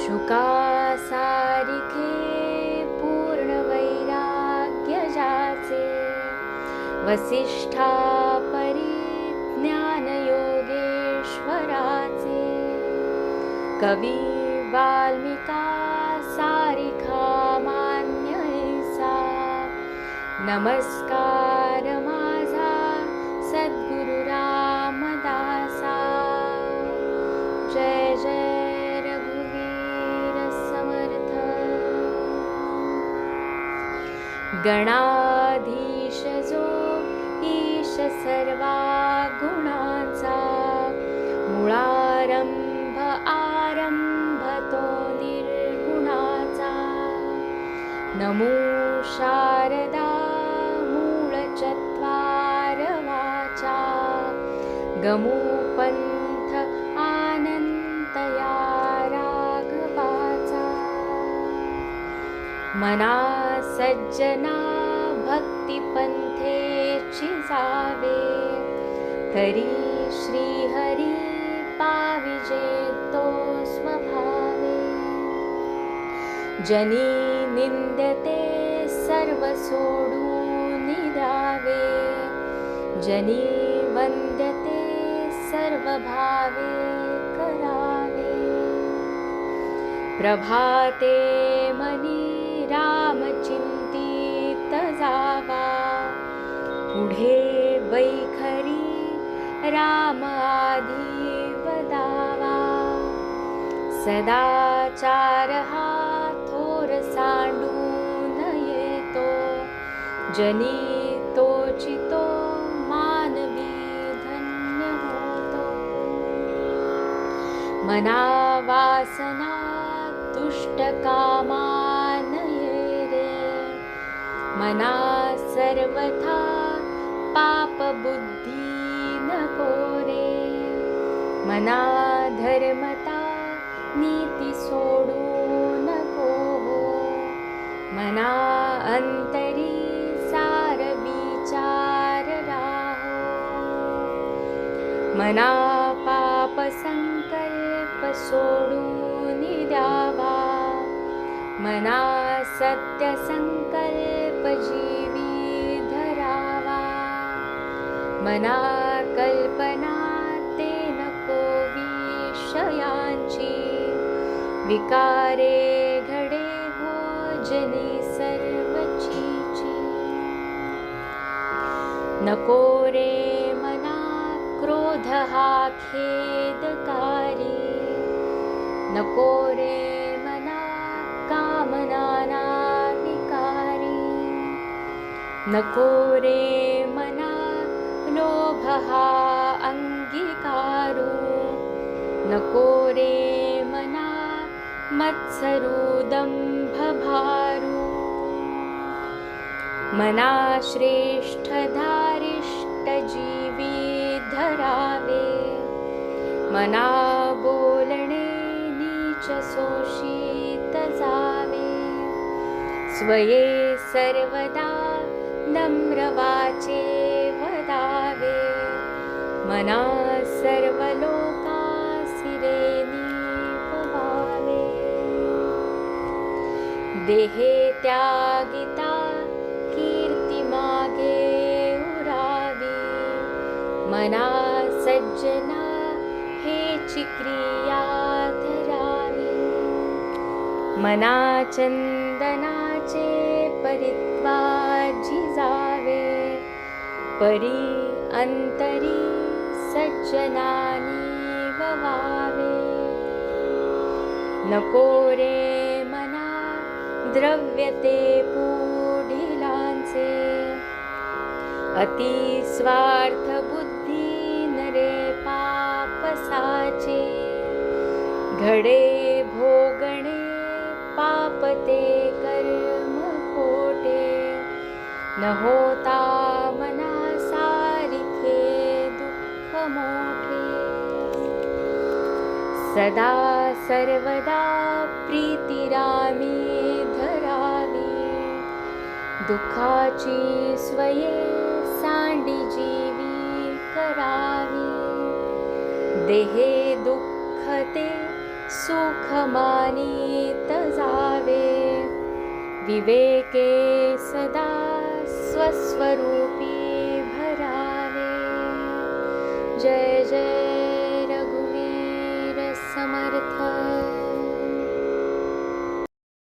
शुकासारिखे पूर्ण वैराग्य जाचे, वसिष्ठा परिज्ञान योगेश्वराचे, कवी वाल्मिका सारिखा मान्य ऐसा, नमस्कार माझा सद्गुरु रामदासा. जय जय रघुवीर समर्थ. गणाधीश जो ईश सर्वा गुणाचा, मुळारंभ आरंभ तो निर्गुणाचा. नमो शारदा मूळ चत्वार वाचा, गमो पंथ आनंद या राघवाचा. मना सज्जना भक्ती पंथेची जावे, तरी श्रीहरी पाविजे तो स्वभावे. जनी निंदते सर्व सोडून द्यावे, जनी वंदते सर्व भावे करावे. प्रभाते मनी राम चिंतित जावा, पुढे वैखरी राम आधी वदावा. सदाचार हा थोर सांडून येतो, जनी तोचितो मानवी धन्य होतो. मना वासना दुष्ट कामा नये रे, मना सर्वथा पाप बुद्धी नको रे. मना धर्मता नीती सोडू नको हो, मना अंतरी सार विचार राहो. मना पाप संकल्प सोडून द्यावा, मना सत्य संकल्प जीवी धरावा. मना कल्पना ते नको विषयांची, विकारे घडे हो जनी सर्वचीची. नको रे मना क्रोध हा खेदकारी, नको रे मना कामना विकारी. नको रे मना लोभ हा अंगीकारू, नको रे मना मत्सरू दंभ भारू. मना श्रेष्ठ धारिष्ट जीवी धरावे, मना बोलणे नीच शोषित जावे. स्वये सर्वदा नम्र वाचे वदावे, मना सर्व लोकासी रे नीववावे. देहे त्यागिता कीर्ती मागे उरावी, मना सज्जना हेची क्रिया धरावी. मना चंदनाचे परित्वाजी जावे, परी अंतरी सज्जनानी ववावे. नको रे मना द्रव्य ते पुढिलांचे, अति स्वार्थ बुद्धी नरे पापसाचे. घडे भोगणे पाप ते कर्म खोटे, न होता मना सारिखे दुःख मोठे. सदा सर्वदा प्रीती रामी धरावी, दुःखाची स्वये सांडी जीवी करावी. देहे दुःख ते सुख मानित जावे, विवेके सदा स्वस्वरूपी भरावे. जय जय रघुवीर समर्थ.